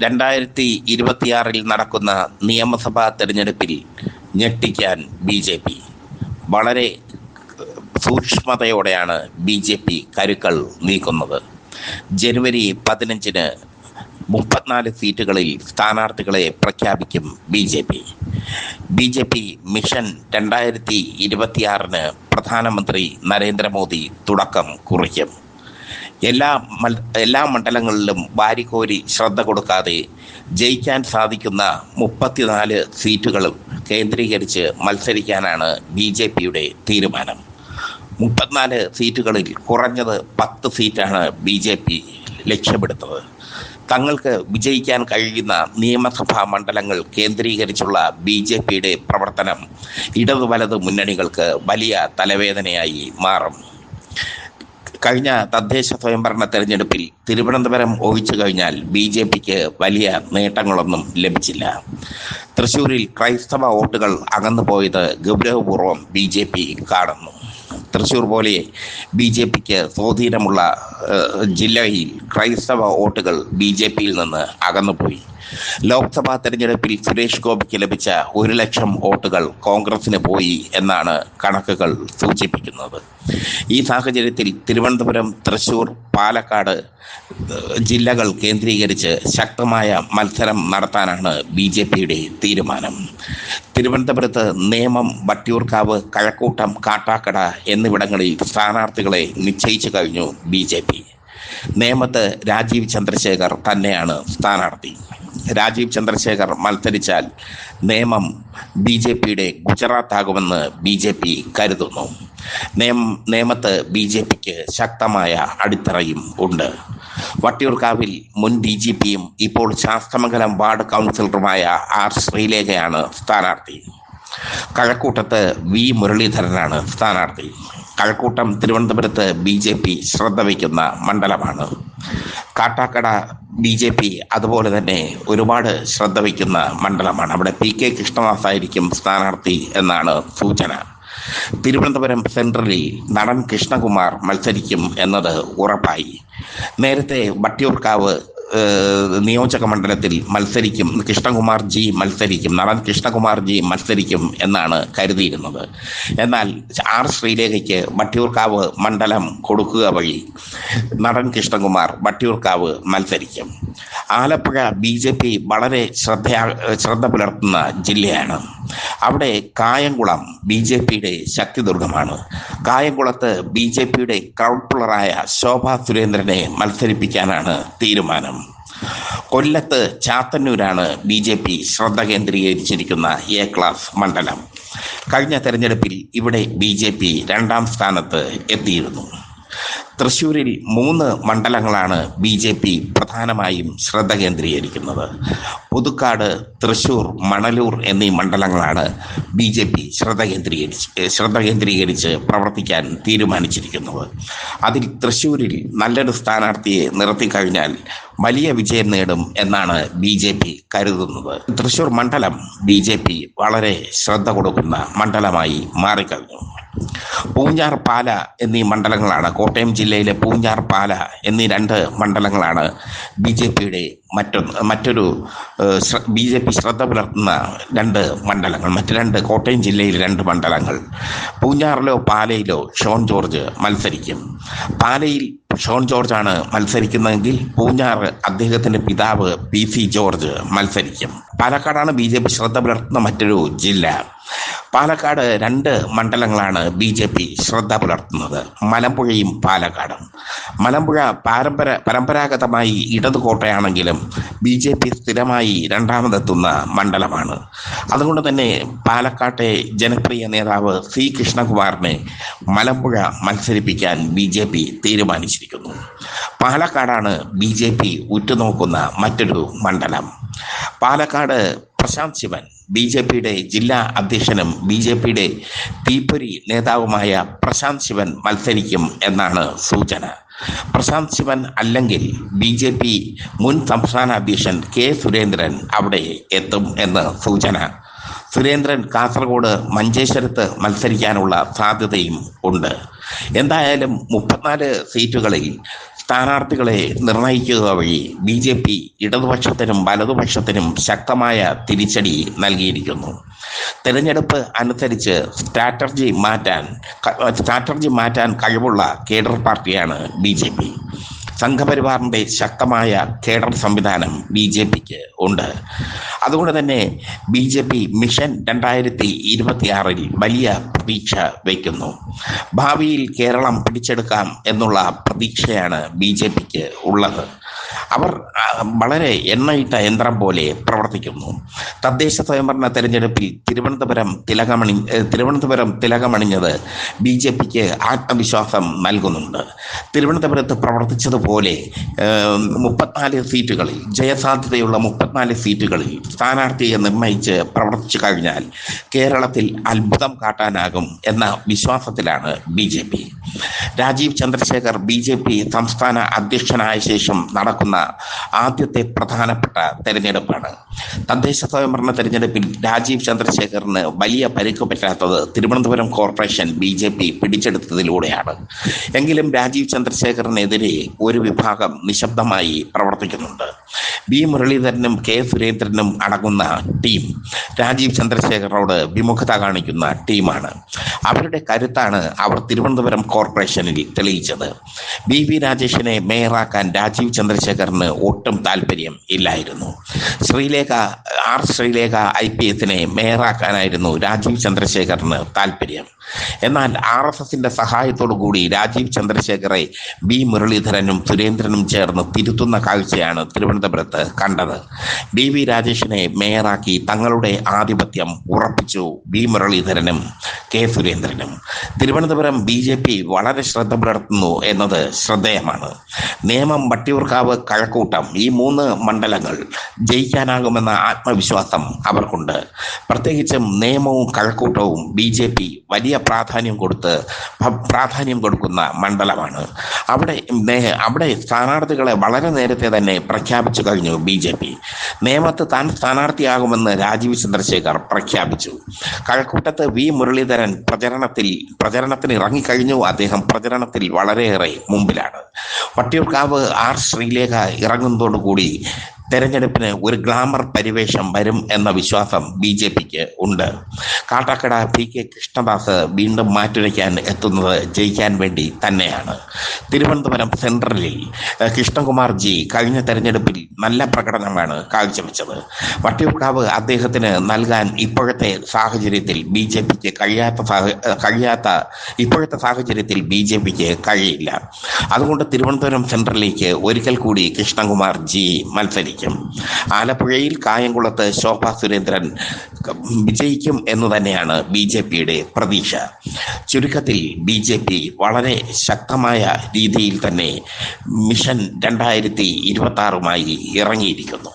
2026 നടക്കുന്ന നിയമസഭാ തെരഞ്ഞെടുപ്പിൽ ഞെട്ടിക്കാൻ BJP. വളരെ സൂക്ഷ്മതയോടെയാണ് BJP കരുക്കൾ നീക്കുന്നത്. ജനുവരി 15-ന് 34 സീറ്റുകളിൽ സ്ഥാനാർത്ഥികളെ പ്രഖ്യാപിക്കും BJP മിഷൻ 2026-ന് പ്രധാനമന്ത്രി നരേന്ദ്രമോദി തുടക്കം കുറിക്കും. എല്ലാ മണ്ഡലങ്ങളിലും വാരിക്കോരി ശ്രദ്ധ കൊടുക്കാതെ ജയിക്കാൻ സാധിക്കുന്ന 34 സീറ്റുകളും കേന്ദ്രീകരിച്ച് മത്സരിക്കാനാണ് BJPയുടെ തീരുമാനം. 34 സീറ്റുകളിൽ കുറഞ്ഞത് 10 സീറ്റാണ് BJP ലക്ഷ്യമിടുന്നത്. തങ്ങൾക്ക് വിജയിക്കാൻ കഴിയുന്ന നിയമസഭാ മണ്ഡലങ്ങൾ കേന്ദ്രീകരിച്ചുള്ള BJPയുടെ പ്രവർത്തനം ഇടതു വലത് മുന്നണികൾക്ക് വലിയ തലവേദനയായി മാറും. കഴിഞ്ഞ തദ്ദേശ സ്വയംഭരണ തെരഞ്ഞെടുപ്പിൽ തിരുവനന്തപുരം ഒഴിച്ചു കഴിഞ്ഞാൽ BJPക്ക് വലിയ നേട്ടങ്ങളൊന്നും ലഭിച്ചില്ല. തൃശ്ശൂരിൽ ക്രൈസ്തവ വോട്ടുകൾ അകന്നുപോയത് ഗൗരവപൂർവ്വം BJP കാണുന്നു. തൃശ്ശൂർ പോലെ BJPക്ക് സ്വാധീനമുള്ള ജില്ലയിൽ ക്രൈസ്തവ വോട്ടുകൾ BJPയിൽ നിന്ന് അകന്നുപോയി. ലോക്സഭാ തെരഞ്ഞെടുപ്പിൽ സുരേഷ് ഗോപിക്ക് ലഭിച്ച 1,00,000 വോട്ടുകൾ കോൺഗ്രസിന് പോയി എന്നാണ് കണക്കുകൾ സൂചിപ്പിക്കുന്നത്. ഈ സാഹചര്യത്തിൽ തിരുവനന്തപുരം, തൃശ്ശൂർ, പാലക്കാട് ജില്ലകൾ കേന്ദ്രീകരിച്ച് ശക്തമായ മത്സരം നടത്താനാണ് BJPയുടെ തീരുമാനം. തിരുവനന്തപുരത്ത് നേമം, വട്ടിയൂർക്കാവ്, കഴക്കൂട്ടം, കാട്ടാക്കട എന്നിവിടങ്ങളിൽ സ്ഥാനാർത്ഥികളെ നിശ്ചയിച്ചു കഴിഞ്ഞു BJP. നേമത്ത് രാജീവ് ചന്ദ്രശേഖർ തന്നെയാണ് സ്ഥാനാർത്ഥി. രാജീവ് ചന്ദ്രശേഖർ മത്സരിച്ചാൽ നേമം BJPയുടെ ഗുജറാത്ത് ആകുമെന്ന് BJP കരുതുന്നു. നേമത്ത് BJPക്ക് ശക്തമായ അടിത്തറയും ഉണ്ട്. വട്ടിയൂർക്കാവിൽ മുൻ DGPയും ഇപ്പോൾ ശാസ്തമംഗലം വാർഡ് കൗൺസിലറുമായ R. ശ്രീലേഖയാണ് സ്ഥാനാർത്ഥി. കഴക്കൂട്ടത്ത് V. മുരളീധരനാണ് സ്ഥാനാർത്ഥി. കഴക്കൂട്ടം തിരുവനന്തപുരത്ത് BJP ശ്രദ്ധ വയ്ക്കുന്ന മണ്ഡലമാണ്. കാട്ടാക്കട BJP അതുപോലെ തന്നെ ഒരുപാട് ശ്രദ്ധ വയ്ക്കുന്ന മണ്ഡലമാണ്. അവിടെ PK കൃഷ്ണദാസായിരിക്കും സ്ഥാനാർത്ഥി എന്നാണ് സൂചന. തിരുവനന്തപുരം സെൻട്രലിൽ നടൻ കൃഷ്ണകുമാർ മത്സരിക്കും എന്നത് ഉറപ്പായി. നേരത്തെ വട്ടിയൂർക്കാവ് നിയോജക മണ്ഡലത്തിൽ മത്സരിക്കും നടൻ കൃഷ്ണകുമാർ ജി മത്സരിക്കും എന്നാണ് കരുതിയിരുന്നത്. എന്നാൽ R. ശ്രീലേഖയ്ക്ക് വട്ടിയൂർക്കാവ് മണ്ഡലം കൊടുക്കുക വഴി നടൻ കൃഷ്ണകുമാർ വട്ടിയൂർക്കാവ് മത്സരിക്കും. ആലപ്പുഴ BJP വളരെ ശ്രദ്ധ പുലർത്തുന്ന ജില്ലയാണ്. അവിടെ കായംകുളം BJPയുടെ ശക്തിദുർഗമാണ്. കായംകുളത്ത് BJPയുടെ ക്രൗഡ് പുള്ളറായ ശോഭാ സുരേന്ദ്രനെ മത്സരിപ്പിക്കാനാണ് തീരുമാനം. കൊല്ലത്ത് ചാത്തന്നൂരാണ് BJP ശ്രദ്ധ കേന്ദ്രീകരിച്ചിരിക്കുന്ന A ക്ലാസ് മണ്ഡലം. കഴിഞ്ഞ തെരഞ്ഞെടുപ്പിൽ ഇവിടെ BJP 2ാം സ്ഥാനത്ത് എത്തിയിരുന്നു. തൃശ്ശൂരിൽ 3 മണ്ഡലങ്ങളാണ് BJP പ്രധാനമായും ശ്രദ്ധ കേന്ദ്രീകരിക്കുന്നത്. പുതുക്കാട്, തൃശ്ശൂർ, മണലൂർ എന്നീ മണ്ഡലങ്ങളാണ് BJP ശ്രദ്ധ കേന്ദ്രീകരിച്ച് പ്രവർത്തിക്കാൻ തീരുമാനിച്ചിരിക്കുന്നത്. അതിൽ തൃശ്ശൂരിൽ നല്ലൊരു സ്ഥാനാർത്ഥിയെ നിർത്തിക്കഴിഞ്ഞാൽ വലിയ വിജയം നേടും എന്നാണ് BJP കരുതുന്നത്. തൃശ്ശൂർ മണ്ഡലം BJP വളരെ ശ്രദ്ധ കൊടുക്കുന്ന മണ്ഡലമായി മാറിക്കഴിഞ്ഞു. പൂഞ്ഞാർ, പാല എന്നീ മണ്ഡലങ്ങളാണ്, കോട്ടയം ജില്ലയിലെ പൂഞ്ഞാർ, പാല എന്നീ 2 മണ്ഡലങ്ങളാണ് BJPയുടെ മറ്റൊരു BJP ശ്രദ്ധ പുലർത്തുന്ന 2 മണ്ഡലങ്ങൾ. മറ്റ് 2 കോട്ടയം ജില്ലയിൽ 2 മണ്ഡലങ്ങൾ. പൂഞ്ഞാറിലോ പാലയിലോ ഷോൺ ജോർജ് മത്സരിക്കും. പാലയിൽ ഷോൺ ജോർജാണ് മത്സരിക്കുന്നതെങ്കിൽ പൂഞ്ഞാർ അദ്ദേഹത്തിൻ്റെ പിതാവ് PC ജോർജ് മത്സരിക്കും. പാലക്കാടാണ് BJP ശ്രദ്ധ പുലർത്തുന്ന മറ്റൊരു ജില്ല. പാലക്കാട് 2 മണ്ഡലങ്ങളാണ് BJP ശ്രദ്ധ പുലർത്തുന്നത്, മലമ്പുഴയും പാലക്കാടും. മലമ്പുഴ പരമ്പരാഗതമായി ഇടതു കോട്ടയാണെങ്കിലും BJP സ്ഥിരമായി 2ാമതെത്തുന്ന മണ്ഡലമാണ്. അതുകൊണ്ട് തന്നെ പാലക്കാട്ടെ ജനപ്രിയ നേതാവ് C. കൃഷ്ണകുമാറിനെ മലമ്പുഴ മത്സരിപ്പിക്കാൻ BJP തീരുമാനിച്ചിരിക്കുന്നു. പാലക്കാടാണ് BJP ഉറ്റുനോക്കുന്ന മറ്റൊരു മണ്ഡലം. പാലക്കാട് പ്രശാന്ത് ശിവൻ BJPയുടെ ജില്ലാ അധ്യക്ഷനും BJPയുടെ തീപ്പൊരി നേതാവുമായ പ്രശാന്ത് ശിവൻ മത്സരിക്കും എന്നാണ് സൂചന. പ്രശാന്ത് ശിവൻ അല്ലെങ്കിൽ BJP മുൻ സംസ്ഥാന അധ്യക്ഷൻ K. സുരേന്ദ്രൻ അവിടെ എത്തും എന്ന് സൂചന. സുരേന്ദ്രൻ കാസർഗോഡ് മഞ്ചേശ്വരത്ത് മത്സരിക്കാനുള്ള സാധ്യതയും ഉണ്ട്. എന്തായാലും 34 സീറ്റുകളിൽ സ്ഥാനാർത്ഥികളെ നിർണയിക്കുക വഴി BJP ഇടതുപക്ഷത്തിനും വലതുപക്ഷത്തിനും ശക്തമായ തിരിച്ചടി നൽകിയിരിക്കുന്നു. തെരഞ്ഞെടുപ്പ് അനുസരിച്ച് സ്ട്രാറ്റജി മാറ്റാൻ കഴിവുള്ള കേഡർ പാർട്ടിയാണ് BJP. സംഘപരിവാറിന്റെ ശക്തമായ കേഡർ സംവിധാനം BJPക്ക് ഉണ്ട്. അതുകൊണ്ട് തന്നെ BJP മിഷൻ 2026 വലിയ പ്രതീക്ഷ വയ്ക്കുന്നു. ഭാവിയിൽ കേരളം പിടിച്ചെടുക്കാം എന്നുള്ള പ്രതീക്ഷയാണ് BJPക്ക് ഉള്ളത്. അവർ വളരെ എണ്ണയിട്ട യന്ത്രം പോലെ പ്രവർത്തിക്കുന്നു. തദ്ദേശ സ്വയംഭരണ തെരഞ്ഞെടുപ്പിൽ തിരുവനന്തപുരം തിലകമണിഞ്ഞത് BJPക്ക് ആത്മവിശ്വാസം നൽകുന്നുണ്ട്. തിരുവനന്തപുരത്ത് പ്രവർത്തിച്ചതുപോലെ 34 സീറ്റുകളിൽ ജയസാധ്യതയുള്ള 34 സീറ്റുകളിൽ സ്ഥാനാർത്ഥിയെ നിർണയിച്ച് പ്രവർത്തിച്ചു കഴിഞ്ഞാൽ കേരളത്തിൽ അത്ഭുതം കാട്ടാനാകും എന്ന വിശ്വാസത്തിലാണ് BJP. രാജീവ് ചന്ദ്രശേഖർ BJP സംസ്ഥാന അധ്യക്ഷനായ ശേഷം നടക്കുന്ന ആദ്യത്തെ പ്രധാനപ്പെട്ട തെരഞ്ഞെടുപ്പാണ്. തദ്ദേശ സ്വയംഭരണ തെരഞ്ഞെടുപ്പിൽ രാജീവ് ചന്ദ്രശേഖറിന് വലിയ പരിക്ക് പറ്റാത്തത് തിരുവനന്തപുരം കോർപ്പറേഷൻ BJP പിടിച്ചെടുത്തതിലൂടെയാണ്. എങ്കിലും രാജീവ് ചന്ദ്രശേഖറിനെതിരെ ഒരു വിഭാഗം നിശബ്ദമായി പ്രവർത്തിക്കുന്നുണ്ട്. B. മുരളീധരനും K. സുരേന്ദ്രനും അടങ്ങുന്ന ടീം രാജീവ് ചന്ദ്രശേഖറോട് വിമുഖത കാണിക്കുന്ന ടീമാണ്. അവരുടെ കരുത്താണ് അവർ തിരുവനന്തപുരം കോർപ്പറേഷനിൽ തെളിയിച്ചത്. BV രാജേഷിനെ മേയറാക്കാൻ രാജീവ് ചന്ദ്രശേഖറിന് ഒട്ടും താല്പര്യം ഇല്ലായിരുന്നു. ശ്രീലേഖ IPSനെ മേയറാക്കാനായിരുന്നു രാജീവ് ചന്ദ്രശേഖറിന് താല്പര്യം. എന്നാൽ RSSന്റെ സഹായത്തോടു കൂടി രാജീവ് ചന്ദ്രശേഖറെ B. മുരളീധരനും സുരേന്ദ്രനും ചേർന്ന് തിരുത്തുന്ന കാഴ്ചയാണ് തിരുവനന്തപുരത്ത് കണ്ടത്. BV രാജേഷിനെ മേയറാക്കി തങ്ങളുടെ ആധിപത്യം ഉറപ്പിച്ചു B. മുരളീധരനും K. സുരേന്ദ്രനും. തിരുവനന്തപുരം BJP വളരെ ശ്രദ്ധ പുലർത്തുന്നു എന്നത് ശ്രദ്ധേയമാണ്. നേമം, വട്ടിയൂർക്കാവ്, കഴക്കൂട്ടം ഈ 3 മണ്ഡലങ്ങൾ ജയിക്കാനാകുമെന്ന ആത്മവിശ്വാസം അവർക്കുണ്ട്. പ്രത്യേകിച്ചും നേമവും കഴക്കൂട്ടവും BJP വലിയ പ്രാധാന്യം കൊടുക്കുന്ന മണ്ഡലമാണ്. അവിടെ സ്ഥാനാർത്ഥികളെ വളരെ നേരത്തെ തന്നെ പ്രഖ്യാപിച്ചു കഴിഞ്ഞു BJP. നേമത്ത് താൻ സ്ഥാനാർത്ഥിയാകുമെന്ന് രാജീവ് ചന്ദ്രശേഖർ പ്രഖ്യാപിച്ചു. കഴക്കൂട്ടത്ത് V. മുരളീധരൻ പ്രചരണത്തിന് ഇറങ്ങിക്കഴിഞ്ഞു. അദ്ദേഹം പ്രചരണത്തിൽ വളരെയേറെ മുമ്പിലാണ്. വട്ടിയൂർക്കാവ് ശ്രീലേഖ ഇറങ്ങുന്നതോടുകൂടി തെരഞ്ഞെടുപ്പിന് ഒരു ഗ്ലാമർ പരിവേഷം വരും എന്ന വിശ്വാസം BJPക്ക് ഉണ്ട്. കാട്ടാക്കട PK കൃഷ്ണദാസ് വീണ്ടും മാറ്റുരയ്ക്കാൻ എത്തുന്നത് ജയിക്കാൻ വേണ്ടി തന്നെയാണ്. തിരുവനന്തപുരം സെൻട്രലിൽ കൃഷ്ണകുമാർ G. കഴിഞ്ഞ തെരഞ്ഞെടുപ്പിൽ നല്ല പ്രകടനമാണ് കാഴ്ചവെച്ചത്. വട്ടിയൂർക്കാവ് അദ്ദേഹത്തിന് നൽകാൻ ഇപ്പോഴത്തെ സാഹചര്യത്തിൽ BJPക്ക് കഴിയില്ല. അതുകൊണ്ട് തിരുവനന്തപുരം സെൻട്രലിലേക്ക് ഒരിക്കൽ കൂടി കൃഷ്ണകുമാർ G. മത്സരിക്കും. ആലപ്പുഴയിൽ കായംകുളത്ത് ശോഭാ സുരേന്ദ്രൻ വിജയിക്കും എന്നു തന്നെയാണ് BJPയുടെ പ്രതീക്ഷ. ചുരുക്കത്തിൽ BJP വളരെ ശക്തമായ രീതിയിൽ തന്നെ മിഷൻ 2026 ഇറങ്ങിയിരിക്കുന്നു.